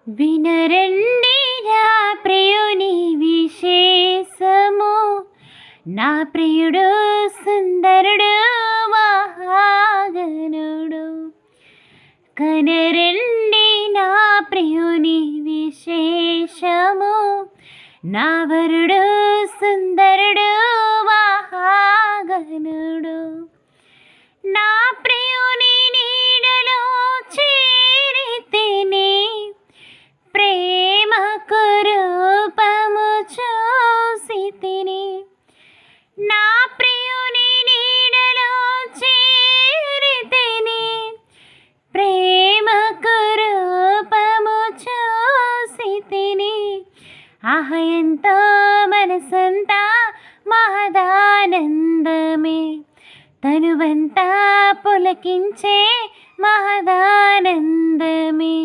వినరండి నా ప్రియుని విశేషము, నా ప్రియుడు సుందరుడు మహాగణుడు. కనరండి నా ప్రియుని విశేషము, నా వరుడు సుందరుడు మహాగణుడు. నా ప్రియుని నీడలో చేరితిని, ప్రేమకు రూపము చూసితిని. నా ప్రియుని నీడలో చేరితిని, ప్రేమకు రూపము చూసితిని. ఆహ ఎంతో మనసంతా మహదానందమే, తనువంతా పులకించే మహదానందమే.